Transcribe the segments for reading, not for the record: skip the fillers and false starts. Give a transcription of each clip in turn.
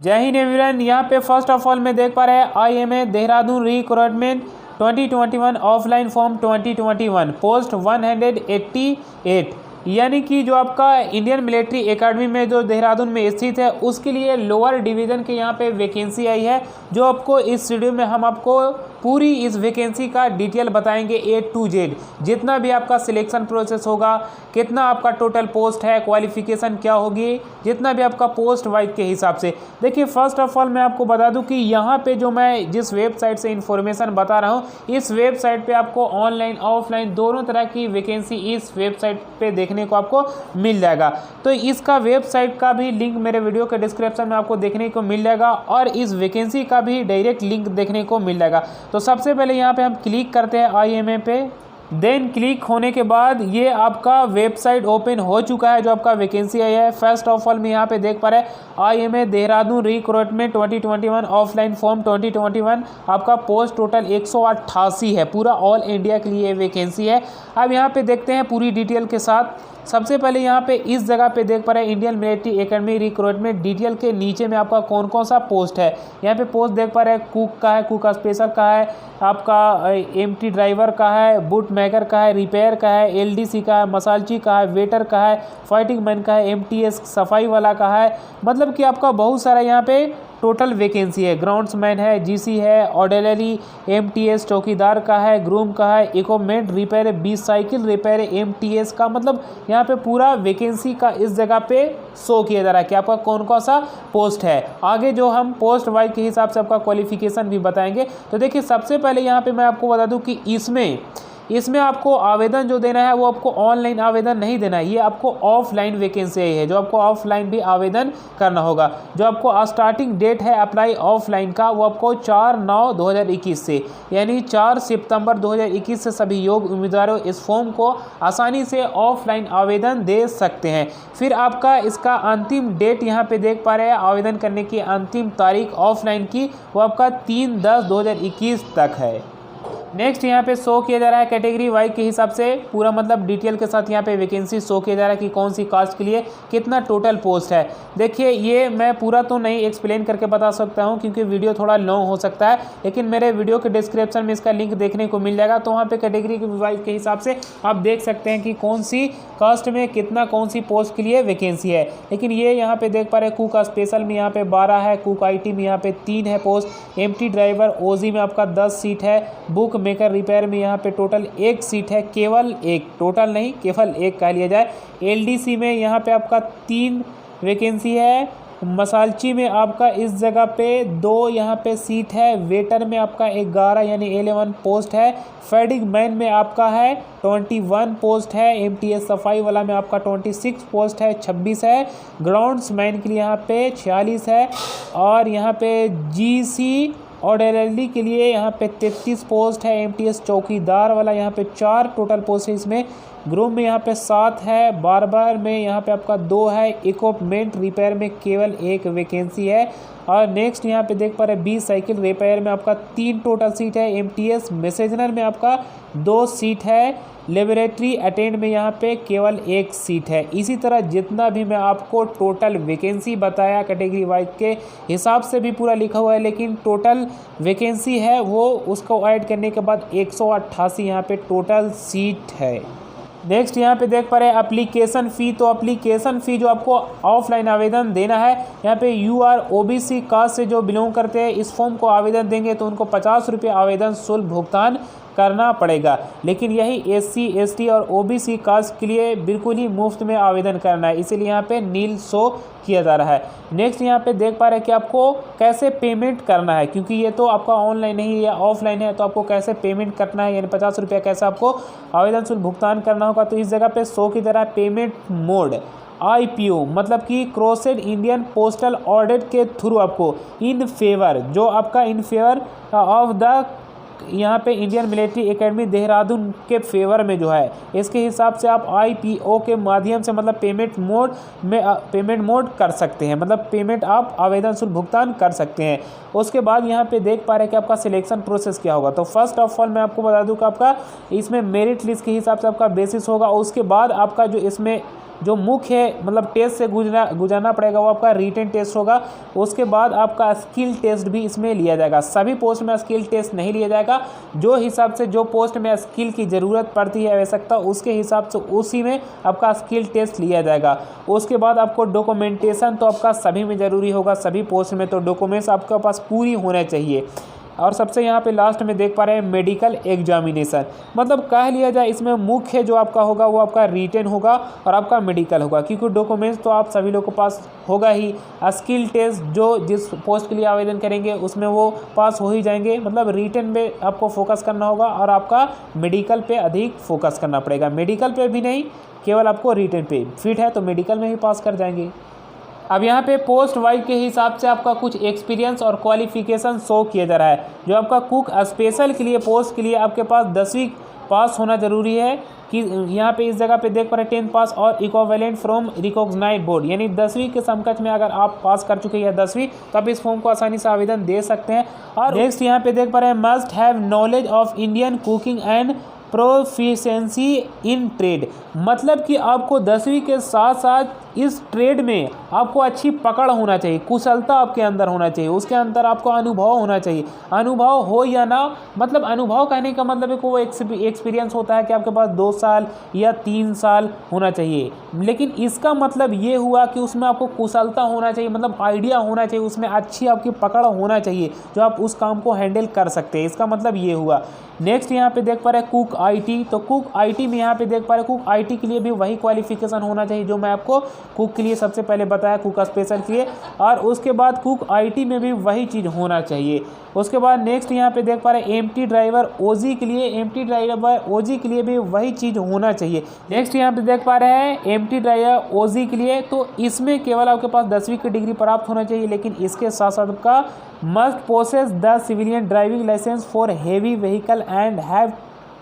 जय हिंद एवरीवन। यहाँ पे फर्स्ट ऑफ ऑल मैं देख पा रहे हैं IMA Dehradun recruitment 2021 offline form 2021 post 188, यानी कि जो आपका इंडियन मिलिट्री एकेडमी में जो देहरादून में स्थित है उसके लिए लोअर डिवीज़न के यहाँ पे वैकेंसी आई है, जो आपको इस वीडियो में हम आपको पूरी इस वैकेंसी का डिटेल बताएंगे A to Z। जितना भी आपका सिलेक्शन प्रोसेस होगा, कितना आपका टोटल पोस्ट है, क्वालिफिकेशन क्या होगी, जितना भी आपका पोस्ट वाइज के हिसाब से। देखिए फर्स्ट ऑफ ऑल मैं आपको बता दूं कि यहाँ पे जो मैं जिस वेबसाइट से इंफॉर्मेशन बता रहा हूँ, इस वेबसाइट पे आपको ऑनलाइन ऑफलाइन दोनों तरह की वैकेंसी इस वेबसाइट पे देखने को आपको मिल जाएगा। तो इसका वेबसाइट का भी लिंक मेरे वीडियो के डिस्क्रिप्शन में आपको देखने को मिल जाएगा और इस वैकेंसी का भी डायरेक्ट लिंक देखने को मिल जाएगा। तो सबसे पहले यहाँ पे हम क्लिक करते हैं IMA पे। देन क्लिक होने के बाद ये आपका वेबसाइट ओपन हो चुका है, जो आपका वैकेंसी आई है। फर्स्ट ऑफ ऑल में यहाँ पे देख पा रहे हैं IMA Dehradun recruitment 2021 offline form 2021। आपका पोस्ट टोटल 188 है, पूरा ऑल इंडिया के लिए वैकेंसी है। अब यहाँ पे देखते हैं पूरी डिटेल के साथ। सबसे पहले यहाँ पे इस जगह पे देख पा रहे हैं Indian military academy recruitment detail के नीचे में आपका कौन कौन सा पोस्ट है। यहाँ पे पोस्ट देख पा रहे हैं कुक का है, कुक स्पेशल का है, आपका MT ड्राइवर का है, बूट मेकर का है, रिपेयर का है, LDC का है, मसालची का है, वेटर का है, फाइटिंग मैन का है, MTS सफाई वाला का है। मतलब कि आपका बहुत सारा यहाँ पे टोटल वैकेंसी है। ग्राउंड्समैन है, GC है, ऑर्डिनरी, MTS चौकीदार का है, ग्रूम का है, equipment repair, 20 cycle repair MTS का। मतलब यहाँ पे पूरा वैकेंसी का इस जगह पे शो किया जा रहा है कि आपका कौन कौन सा पोस्ट है। आगे जो हम पोस्ट वाइज के हिसाब से आपका क्वालिफिकेशन भी बताएंगे। तो देखिए सबसे पहले यहाँ पे मैं आपको बता दूँ कि इसमें आपको आवेदन जो देना है वो आपको ऑनलाइन आवेदन नहीं देना है, ये आपको ऑफलाइन वैकेंसी है जो आपको ऑफलाइन भी आवेदन करना होगा। जो आपको स्टार्टिंग डेट है अप्लाई ऑफलाइन का वो आपको 4/9/2021 से, यानी 4 सितंबर 2021 से सभी योग्य उम्मीदवारों इस फॉर्म को आसानी से ऑफलाइन आवेदन दे सकते हैं। फिर आपका इसका अंतिम डेट यहाँ पे देख पा रहे हैं, आवेदन करने की अंतिम तारीख ऑफलाइन की वो आपका 3/10/2021 तक है। नेक्स्ट यहाँ पे शो किया जा रहा है कैटेगरी वाइज के हिसाब से पूरा, मतलब डिटेल के साथ यहाँ पे वैकेंसी शो किया जा रहा है कि कौन सी कास्ट के लिए कितना टोटल पोस्ट है। देखिए ये मैं पूरा तो नहीं एक्सप्लेन करके बता सकता हूँ क्योंकि वीडियो थोड़ा लॉन्ग हो सकता है, लेकिन मेरे वीडियो के डिस्क्रिप्शन में इसका लिंक देखने को मिल जाएगा। तो वहाँ पे कैटेगरी वाइज के हिसाब से आप देख सकते हैं कि कौन सी कास्ट में कितना कौन सी पोस्ट के लिए वैकेंसी है। लेकिन ये यहाँ पे देख पा रहे हैं कुक स्पेशल में यहाँ पे 12 है, कुक IT में यहाँ पे 3 है पोस्ट, MT ड्राइवर OG में आपका 10 सीट है, बुक मेकर रिपेयर में यहाँ पे टोटल 1 सीट है, केवल एक, टोटल नहीं केवल एक कह लिया जाए। LDC में यहाँ पे आपका 3 वैकेंसी है, मसालची में आपका इस जगह पे 2 यहाँ पे सीट है, वेटर में आपका 11 यानी 11 पोस्ट है, फैडिंग मैन में आपका है 21 पोस्ट है, MTS सफाई वाला में आपका 26 पोस्ट है, 26 है, ग्राउंड्समैन के लिए यहाँ पे 46 है, और यहाँ पे GC और LLD के लिए यहाँ पे 33 पोस्ट है, MTS चौकीदार वाला यहाँ पे 4 टोटल पोस्ट है इसमें, ग्रूम में यहाँ पे 7 है, बार्बर में यहाँ पे आपका 2 है, इक्विपमेंट रिपेयर में केवल 1 वैकेंसी है। और नेक्स्ट यहाँ पे देख पा रहे 20 साइकिल रिपेयर में आपका 3 टोटल सीट है, MTS मैसेजनर में आपका 2 सीट है, लेबोरेटरी अटेंड में यहाँ पे केवल 1 सीट है। इसी तरह जितना भी मैं आपको टोटल वैकेंसी बताया कैटेगरी वाइज के हिसाब से भी पूरा लिखा हुआ है, लेकिन टोटल वैकेंसी है वो उसको ऐड करने के बाद 188 यहाँ पे टोटल सीट है। नेक्स्ट यहाँ पे देख पा रहे हैं एप्लीकेशन फ़ी। तो एप्लीकेशन फ़ी जो आपको ऑफलाइन आवेदन देना है, यहाँ पे UR OBC कास्ट से जो बिलोंग करते हैं इस फॉर्म को आवेदन देंगे तो उनको 50 रुपये आवेदन शुल्क भुगतान करना पड़ेगा। लेकिन यही SC ST और OBC कास्ट के लिए बिल्कुल ही मुफ्त में आवेदन करना है, इसीलिए यहाँ पे नील शो किया जा रहा है। नेक्स्ट यहाँ पे देख पा रहे हैं कि आपको कैसे पेमेंट करना है, क्योंकि ये तो आपका ऑनलाइन नहीं या ऑफलाइन है, तो आपको कैसे पेमेंट करना है, यानी 50 रुपये कैसे आपको आवेदन शुल्क भुगतान करना होगा। तो इस जगह पे शो की तरह पेमेंट मोड IPO मतलब कि क्रोसेड इंडियन पोस्टल ऑडिट के थ्रू आपको इन फेवर, जो आपका इन फेवर ऑफ द यहाँ पे इंडियन मिलिट्री एकेडमी देहरादून के फेवर में जो है, इसके हिसाब से आप IPO के माध्यम से मतलब पेमेंट मोड कर सकते हैं, मतलब पेमेंट आप आवेदन शुल्क भुगतान कर सकते हैं। उसके बाद यहाँ पे देख पा रहे हैं कि आपका सिलेक्शन प्रोसेस क्या होगा। तो फर्स्ट ऑफ ऑल मैं आपको बता दूं कि आपका इसमें मेरिट लिस्ट के हिसाब से आपका बेसिस होगा, उसके बाद आपका जो इसमें जो मुख्य मतलब टेस्ट से गुजरना पड़ेगा वो आपका रिटन टेस्ट होगा। उसके बाद आपका स्किल टेस्ट भी इसमें लिया जाएगा। सभी पोस्ट में स्किल टेस्ट नहीं लिया जाएगा, जो हिसाब से जो पोस्ट में स्किल की ज़रूरत पड़ती है आवश्यकता उसके हिसाब से उसी में आपका स्किल टेस्ट लिया जाएगा। उसके बाद आपको डॉक्यूमेंटेशन तो आपका सभी में ज़रूरी होगा, सभी पोस्ट में तो डॉक्यूमेंट्स आपके पास पूरी होना चाहिए। और सबसे यहाँ पे लास्ट में देख पा रहे हैं मेडिकल एग्जामिनेशन, मतलब कह लिया जाए इसमें मुख्य जो आपका होगा वो आपका रिटन होगा और आपका मेडिकल होगा, क्योंकि डॉक्यूमेंट्स तो आप सभी लोगों के पास होगा ही। स्किल टेस्ट जो जिस पोस्ट के लिए आवेदन करेंगे उसमें वो पास हो ही जाएंगे, मतलब रिटन पे आपको फोकस करना होगा और आपका मेडिकल पे अधिक फोकस करना पड़ेगा। मेडिकल पे भी नहीं, केवल आपको रिटन पे फिट है तो मेडिकल में ही पास कर जाएंगे। अब यहाँ पे पोस्ट वाइज के हिसाब से आपका कुछ एक्सपीरियंस और क्वालिफिकेशन शो किया जा रहा है। जो आपका कुक स्पेशल के लिए पोस्ट के लिए आपके पास 10वीं पास होना ज़रूरी है, कि यहाँ पे इस जगह पे देख पा रहे 10th पास और इक्विवेलेंट फ्रॉम रिकॉग्नाइज्ड बोर्ड, यानी 10वीं के समकक्ष में अगर आप पास कर चुके हैं 10वीं तो आप इस फॉर्म को आसानी से आवेदन दे सकते हैं। और नेक्स्ट यहाँ पे देख पा रहे हैं must have knowledge of Indian cooking and proficiency in trade, मतलब कि आपको 10वीं के साथ साथ इस ट्रेड में आपको अच्छी पकड़ होना चाहिए, कुशलता आपके अंदर होना चाहिए, उसके अंदर आपको अनुभव होना चाहिए। अनुभव हो या ना, मतलब अनुभव कहने का मतलब है कि वो एक्सपीरियंस होता है कि आपके पास 2 साल या 3 साल होना चाहिए, लेकिन इसका मतलब ये हुआ कि उसमें आपको कुशलता होना चाहिए, मतलब आइडिया होना चाहिए, उसमें अच्छी आपकी पकड़ होना चाहिए जो आप उस काम को हैंडल कर सकते हैं, इसका मतलब ये हुआ। नेक्स्ट यहाँ पे देख पा रहे हैं कुक आईटी, तो कुक आईटी में यहाँ पे देख पा रहे हैं कुक आईटी के लिए भी वही क्वालिफिकेशन होना चाहिए जो मैं आपको कुक के लिए सबसे पहले बताया, कुक स्पेशल के लिए, और उसके बाद कुक आईटी में भी वही चीज़ होना चाहिए। उसके बाद नेक्स्ट यहाँ पे देख पा रहे हैं एमटी ड्राइवर ओजी के लिए, एमटी ड्राइवर ओजी के लिए भी वही चीज़ होना चाहिए। नेक्स्ट यहाँ पे देख पा रहे हैं एमटी ड्राइवर ओजी के लिए, तो इसमें केवल आपके पास 10वीं की डिग्री प्राप्त होना चाहिए, लेकिन इसके साथ साथ आपका must possess the civilian driving licence for heavy vehicle and have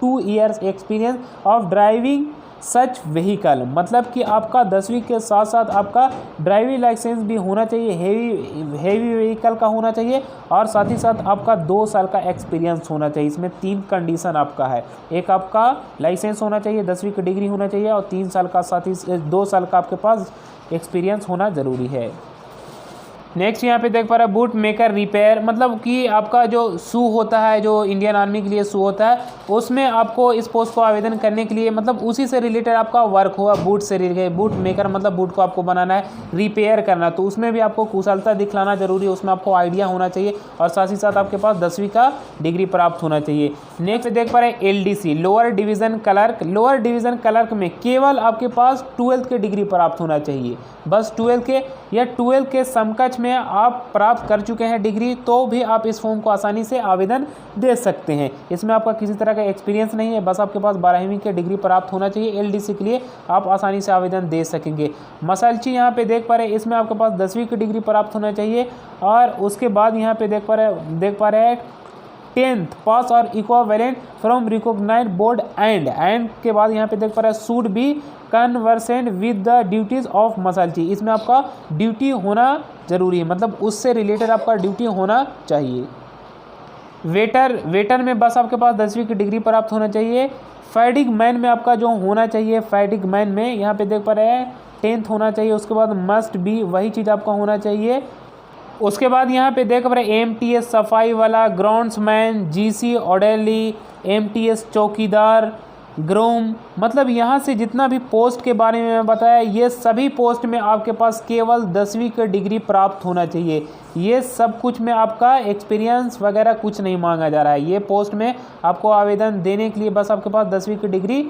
2 years experience of driving such vehicle, मतलब कि आपका 10वीं के साथ साथ आपका ड्राइविंग लाइसेंस भी होना चाहिए, हेवी व्हीकल का होना चाहिए, और साथ ही साथ आपका 2 साल का एक्सपीरियंस होना चाहिए। इसमें 3 कंडीशन आपका है, एक आपका लाइसेंस होना चाहिए, 10वीं की डिग्री होना चाहिए, और 3 साल का साथ ही 2 साल का आपके पास एक्सपीरियंस होना ज़रूरी है। नेक्स्ट यहाँ पे देख पा रहा है बूट मेकर रिपेयर, मतलब कि आपका जो शू होता है, जो इंडियन आर्मी के लिए शू होता है, उसमें आपको इस पोस्ट को आवेदन करने के लिए मतलब उसी से रिलेटेड आपका वर्क हुआ, बूट से रिलेटेड। बूट मेकर मतलब बूट को आपको बनाना है, रिपेयर करना, तो उसमें भी आपको कुशलता दिखलाना जरूरी है, उसमें आपको आइडिया होना चाहिए, और साथ ही साथ आपके पास 10वीं का डिग्री प्राप्त होना चाहिए। नेक्स्ट देख पा रहे हैं LDC, lower division clerk, lower division clerk में केवल आपके पास 12th की डिग्री प्राप्त होना चाहिए, बस 12th के या 12th के समकक्ष में आप प्राप्त कर चुके हैं डिग्री तो भी आप इस फॉर्म को आसानी से आवेदन दे सकते हैं। इसमें आपका किसी तरह का एक्सपीरियंस नहीं है, बस आपके पास 12वीं की डिग्री प्राप्त होना चाहिए, एलडीसी के लिए आप आसानी से आवेदन दे सकेंगे। मसलची यहाँ पे देख पा रहे हैं, इसमें आपके पास 10वीं की डिग्री प्राप्त होना चाहिए, और उसके बाद यहाँ पे देख पा रहे हैं 10th पास और equivalent from recognized board and के बाद यहाँ पे देख पा रहे हैं should be conversant with the duties of masalchi, इसमें आपका ड्यूटी होना ज़रूरी है, मतलब उससे रिलेटेड आपका ड्यूटी होना चाहिए। वेटर में बस आपके पास 10वीं की डिग्री प्राप्त होना चाहिए। फैडिग मैन में आपका जो होना चाहिए, फैडिग मैन में यहाँ पे देख पा रहे हैं 10th होना चाहिए, उसके बाद मस्ट बी वही चीज़ आपका होना चाहिए। उसके बाद यहाँ पे देख पा रहे हैं एमटीएस सफाई वाला, ग्राउंड्समैन, जीसी ऑर्डरली, एमटीएस चौकीदार, ग्रूम, मतलब यहाँ से जितना भी पोस्ट के बारे में मैं बताया ये सभी पोस्ट में आपके पास केवल 10वीं की डिग्री प्राप्त होना चाहिए। ये सब कुछ में आपका एक्सपीरियंस वगैरह कुछ नहीं मांगा जा रहा है, ये पोस्ट में आपको आवेदन देने के लिए बस आपके पास 10वीं की डिग्री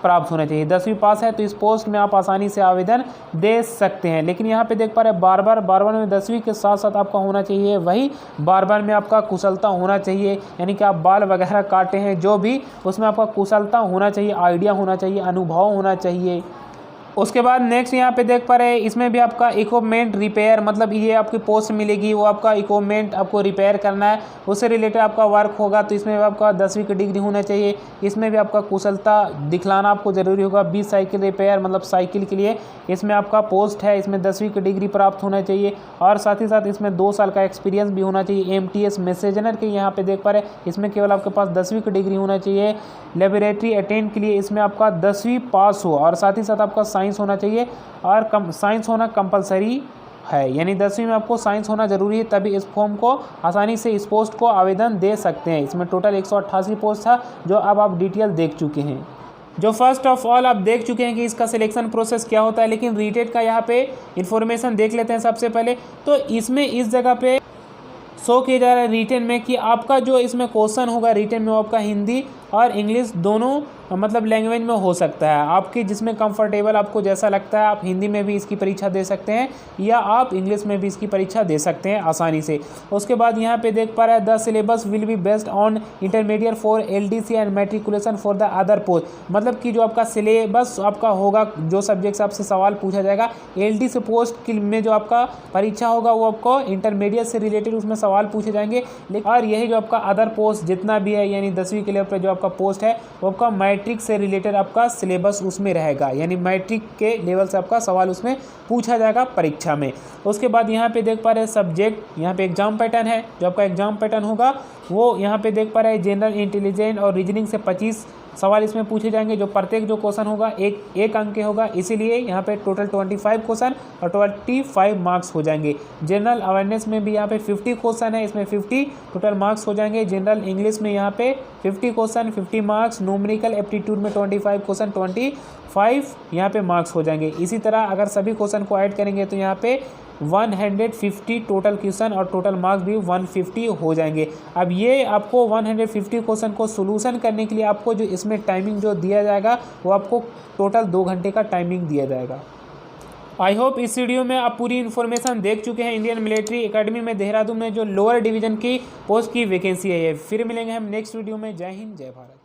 प्राप्त होना चाहिए। 10वीं पास है तो इस पोस्ट में आप आसानी से आवेदन दे सकते हैं। लेकिन यहाँ पे देख पा रहे हैं बार्बर में 10वीं के साथ साथ आपका होना चाहिए वही बार्बर में आपका कुशलता होना चाहिए, यानी कि आप बाल वगैरह काटे हैं जो भी, उसमें आपका कुशलता होना चाहिए, आइडिया होना चाहिए, अनुभव होना चाहिए। उसके बाद नेक्स्ट यहाँ पे देख पा रहे हैं इसमें भी आपका इक्विपमेंट रिपेयर, मतलब ये आपकी पोस्ट मिलेगी, वो आपका इक्विपमेंट आपको रिपेयर करना है, उससे रिलेटेड आपका वर्क होगा, तो इसमें भी आपका 10वीं की डिग्री होना चाहिए। इसमें भी आपका कुशलता दिखलाना आपको ज़रूरी होगा। 20 साइकिल रिपेयर मतलब साइकिल के लिए इसमें आपका पोस्ट है, इसमें 10वीं की डिग्री प्राप्त होना चाहिए, और साथ ही साथ इसमें 2 साल का एक्सपीरियंस भी होना चाहिए। एमटीएस मैसेजनर के यहाँ पे देख पा रहे हैं इसमें केवल आपके पास 10वीं की डिग्री होना चाहिए। लेबोरेटरी अटेंड के लिए इसमें आपका 10वीं पास हो, और साथ ही साथ आपका साइंस होना चाहिए और साइंस होना कंपलसरी है, यानी 10वीं में आपको साइंस होना जरूरी है, तभी इस फॉर्म को आसानी से इस पोस्ट को आवेदन दे सकते हैं। इसमें टोटल 188 पोस्ट था जो अब आप डिटेल देख चुके हैं। जो फर्स्ट ऑफ ऑल आप देख चुके हैं कि इसका सिलेक्शन प्रोसेस क्या होता है, लेकिन रीटेट का यहाँ पे इन्फॉर्मेशन देख लेते हैं सबसे पहले। तो इसमें इस जगह पे शो किया जा रहा है रिटेन में कि आपका जो इसमें क्वेश्चन होगा रिटेन में वो आपका हिंदी और इंग्लिश दोनों मतलब लैंग्वेज में हो सकता है, आपकी जिसमें कंफर्टेबल आपको जैसा लगता है। आप हिंदी में भी इसकी परीक्षा दे सकते हैं या आप इंग्लिश में भी इसकी परीक्षा दे सकते हैं आसानी से। उसके बाद यहाँ पे देख पा रहे हैं the syllabus will be based on intermediate for LDC and matriculation for the other post, मतलब कि जो आपका सिलेबस आपका होगा, जो सब्जेक्ट से आपसे सवाल पूछा जाएगा LDC पोस्ट में जो आपका परीक्षा होगा वो आपको इंटरमीडिएट से रिलेटेड उसमें सवाल पूछे जाएंगे। और यही जो आपका अदर पोस्ट जितना भी है, यानी 10वीं के लेवल पर जो आपका पोस्ट है वो आपका मैट्रिक से रिलेटेड आपका सिलेबस उसमें रहेगा, यानी मैट्रिक के लेवल से आपका सवाल उसमें पूछा जाएगा परीक्षा में। उसके बाद यहाँ पे देख पा रहे हैं सब्जेक्ट, यहाँ पे एग्जाम पैटर्न है, जो आपका एग्जाम पैटर्न होगा वो यहाँ पे देख पा रहे हैं जनरल इंटेलिजेंस और रीजनिंग से 25 सवाल इसमें पूछे जाएंगे, जो प्रत्येक जो क्वेश्चन होगा एक अंक के होगा, इसीलिए यहाँ पे टोटल 25 क्वेश्चन और 25 मार्क्स हो जाएंगे। जनरल अवेयरनेस में भी यहाँ पे 50 क्वेश्चन है, इसमें 50 टोटल मार्क्स हो जाएंगे। जनरल इंग्लिश में यहाँ पे 50 क्वेश्चन 50 मार्क्स, न्यूमेरिकल एप्टीट्यूड में 25 क्वेश्चन 25 यहाँ पे मार्क्स हो जाएंगे। इसी तरह अगर सभी क्वेश्चन को ऐड करेंगे तो यहाँ पे 150 टोटल क्वेश्चन और टोटल मार्क्स भी 150 हो जाएंगे। अब ये आपको 150 क्वेश्चन को सोल्यूशन करने के लिए आपको जो इसमें टाइमिंग जो दिया जाएगा वो आपको टोटल 2 घंटे का टाइमिंग दिया जाएगा। आई होप इस वीडियो में आप पूरी इन्फॉर्मेशन देख चुके हैं इंडियन मिलिट्री एकेडमी में देहरादून में जो लोअर डिवीजन की पोस्ट की वैकेंसी है। फिर मिलेंगे हम नेक्स्ट वीडियो में। जय हिंद जय भारत।